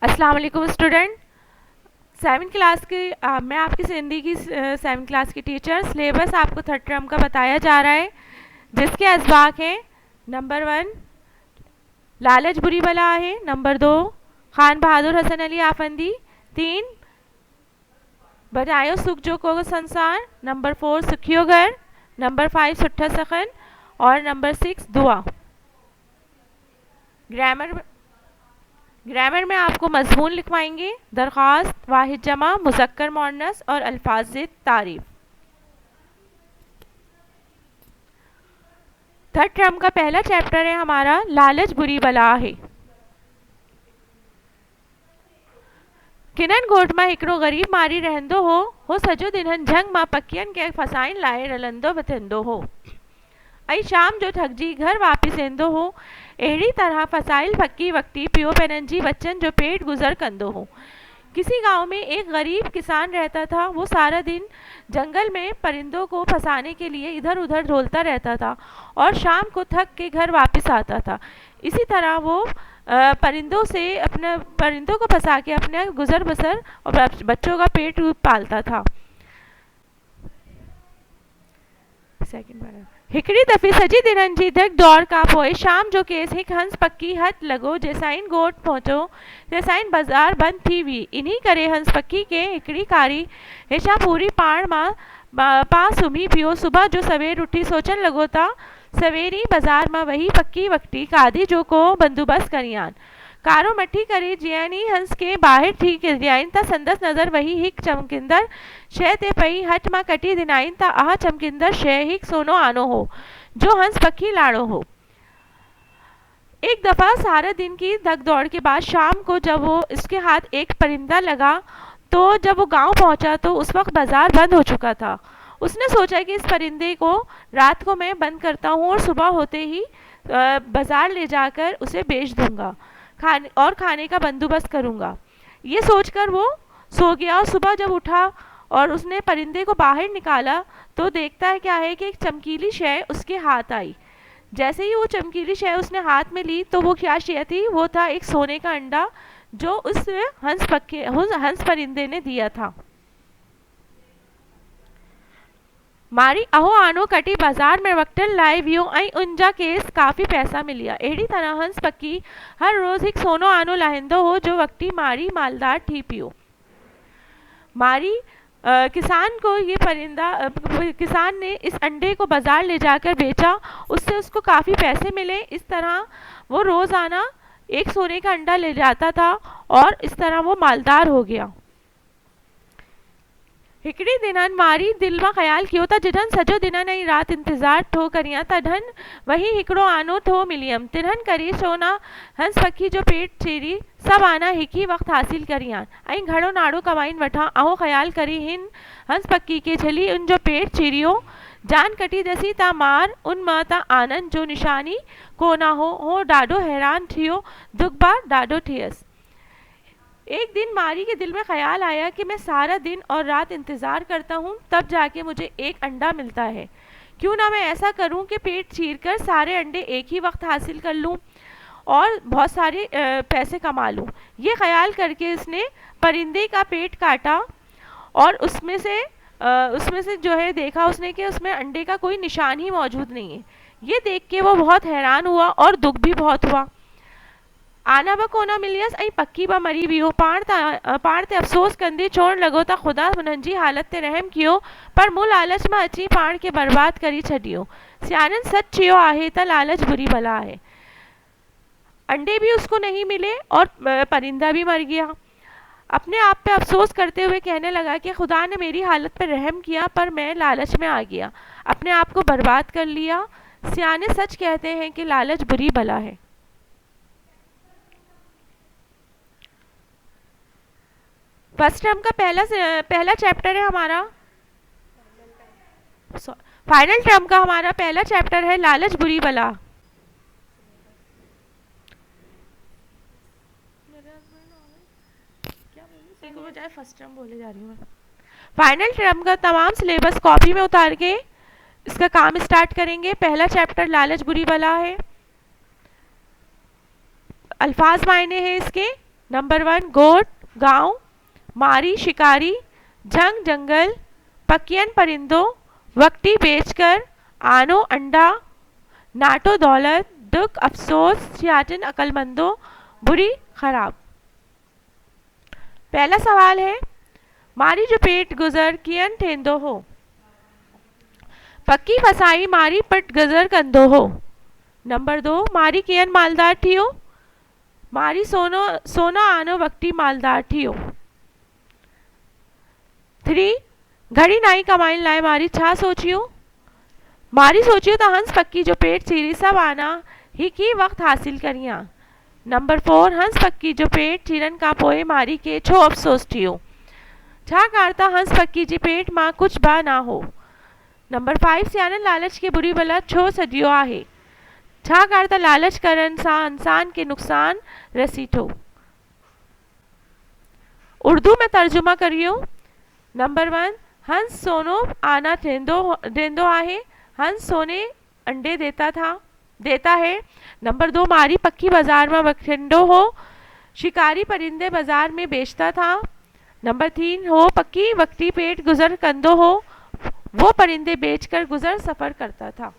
अस्सलाम वालेकुम student. Seven class की मैं आपकी हिंदी की सेवन क्लास की टीचर। सिलेबस आपको थर्ड टर्म का बताया जा रहा है, जिसके असबाक हैं नंबर 1 लालच बुरी बला है, नंबर 2 खान बहादुर हसन अली आफंदी, 3 बजायो सुख जो को संसार, नंबर 4 सुखियो घर, नंबर 5 सुट्ठा सखन और नंबर 6 दुआ। ग्रामर ग्रामर में आपको मजमून लिखवाएंगे, दरख्वास्त, वाहिद जमा, मुज़क्कर मुअन्नस और अल्फाज तारीफ। थर्ड टर्म का पहला चैप्टर है हमारा लालच बुरी बला है। किनन गोट मां हिकड़ो गरीब मारी रहंदो हो सजो दिनहन जंग मां पकियन के फसाइन लाए रलंदो बथंदो हो। ऐं शाम जो थकजी घर वापिस ईंदो हो, अहिड़ी तरह फसाइल फकी वक्ती पियो पेनन जी बच्चन जो पेट गुजर कंदो हो। किसी गांव में एक गरीब किसान रहता था। वो सारा दिन जंगल में परिंदों को फंसाने के लिए इधर उधर ढोलता रहता था और शाम को थक के घर वापस आता था। इसी तरह वो परिंदों को फंसा के अपने गुजर बसर और बच्चों का पेट पालता था। हिकड़ी दफ़ी सजी दिनन जी धक दौड़ का पोए शाम जो केस हिक हंस पक्की हथ लगो जैसाइन गोट पहुंचो जैसाइन बाजार बंद थी हुई। इन्हीं करे हंस पक्की के हिकड़ी कारी हेशा पूरी पाण मां पा सुम्ही पियो। सुबह जो सवेर उठी सोचन लगो था सवेरी बाजार मां वही पक्की वक्ती कादी जो को बंदोबस्त करियान। कारो मठी करे जियानी हंस के बाहर थी गिरियाइन ता संदस नजर वही हिक चमकिंदर शय ते पई हट मां कटी दिनाइन ता आह चमकिंदर शय हिक सोनो आनो हो जो हंस पक्की लाड़ो हो। एक दफा सारा दिन की धक दौड़ के बाद शाम को जब वो इसके हाथ एक परिंदा लगा, तो जब वो गांव पहुंचा तो उस वक्त बाजार बंद हो चुका था। उसने सोचा कि इस परिंदे को रात को मैं बंद करता हूँ और सुबह होते ही बाजार ले जाकर उसे बेच दूंगा खाने का बंदोबस्त करूंगा। ये सोचकर वो सो गया और सुबह जब उठा और उसने परिंदे को बाहर निकाला तो देखता है क्या है कि एक चमकीली शय उसके हाथ आई। जैसे ही वो चमकीली शय उसने हाथ में ली तो वो क्या शय थी, वो था एक सोने का अंडा जो उस हंस परिंदे ने दिया था। मारी अहो आनो कटी बाजार में वक्तन लाए वियो ऐं उनजा केस काफ़ी पैसा मिलिया। अहिड़ी तरह हंस पक्की हर रोज़ हिक सोनो आनो लाहिंदो हो जो वक्ती मारी मालदार थी पियो। मारी किसान को ये किसान ने इस अंडे को बाजार ले जाकर बेचा, उससे उसको काफ़ी पैसे मिले। इस तरह वो रोज़ाना एक सोने का अंडा ले जाता था और इस तरह वो मालदार हो गया। हिकड़ी दिनन मारी दिल में ख्याल कियो था जिधन सजो दिनन ऐं रात इंतजार ठो करिया तधन वही हिकड़ो आनो थो मिलियम। तिन्हन करी सोना हंस पखी जो पेट चीरी सब आना हिक ही वक्त हासिल करियान ऐं घड़ो नाड़ो कमाइन वठा। अहो ख्याल करी हिन हंस पक्की के झली उन जो पेट चीरियो जान कटी दसी ता मार उन मां ता आनंद जो निशानी को ना हो डाडो हैरान थियो दुख बार डाडो थियस। एक दिन मारी के दिल में ख्याल आया कि मैं सारा दिन और रात इंतज़ार करता हूँ तब जाके मुझे एक अंडा मिलता है। क्यों ना मैं ऐसा करूँ कि पेट चीरकर सारे अंडे एक ही वक्त हासिल कर लूँ और बहुत सारे पैसे कमा लूँ। ये ख्याल करके इसने परिंदे का पेट काटा और उसमें से जो है देखा उसने कि उसमें अंडे का कोई निशान ही मौजूद नहीं है। ये देख के वो बहुत हैरान हुआ और दुख भी बहुत हुआ। आना ब कोना मिलियस ऐं पक्की ब मरी वियो। पाण ते अफ़सोस कंदे चवण लॻो त ख़ुदा हुननि जी हालत ते रहम कियो पर मूं लालच में अची पाण खे बर्बाद करी छॾियो। सियाणनि सच चयो आहे त लालच बुरी बला है। अंडे भी उसको नहीं मिले और परिंदा भी मर गया। अपने आप पे अफसोस करते हुए कहने लगा कि खुदा ने मेरी हालत पर रहम किया पर मैं लालच में आ गया, अपने आप को बर्बाद कर लिया। सियाने सच कहते हैं कि लालच बुरी बला है। फर्स्ट टर्म का पहला चैप्टर है हमारा, फाइनल टर्म का हमारा पहला चैप्टर है लालच बुरी बला। बजाय फर्स्ट टर्म बोले जा रही हूँ मैं। फाइनल टर्म का तमाम सिलेबस कॉपी में उतार के इसका काम स्टार्ट करेंगे। पहला चैप्टर लालच बुरी बला है। अल्फाज मायने हैं इसके नंबर 1 गोट गांव, मारी शिकारी, जंग जंगल, पकियन परिंदों, वक्ती बेचकर, आनो अंडा, नाटो दौलत, दुख अफसोस, सियाटिन अकलमंदों, बुरी खराब। पहला सवाल है मारी जो पेट गुजर कियन ठेंदो हो। पक्की फसाई मारी पट गुजर कंदो हो। नंबर 2 मारी कियन मालदार ठियो। मारी सोना आनो वक्ती मालदार ठियो। 3 घड़ी नाई कमाइन लाए मारी छा सोचियो। मारी सोचियो तो हंस पक्की जो पेट चीरी सब आना ही की वक्त हासिल करिया। नंबर 4 हंस पक्की जो पेट चीरन का पोए मारी के छो अफसोस ठियो। छा कारता हंस पक्की जी पेट मां कुछ बा ना हो। नंबर 5 सियानन लालच के बुरी बला छो सदियो आहे। छा कारता लालच करन सा इंसान के नुकसान रसीठो। उर्दू में तर्जुमा करियो। नंबर 1 हंस सोनो आना देंदो आहे। हंस सोने अंडे देता है। नंबर 2 मारी पक्की बाजार में बखंडो हो। शिकारी परिंदे बाजार में बेचता था। नंबर 3 हो पक्की वक्ती पेट गुजर कंदो हो। वो परिंदे बेचकर गुजर सफर करता था।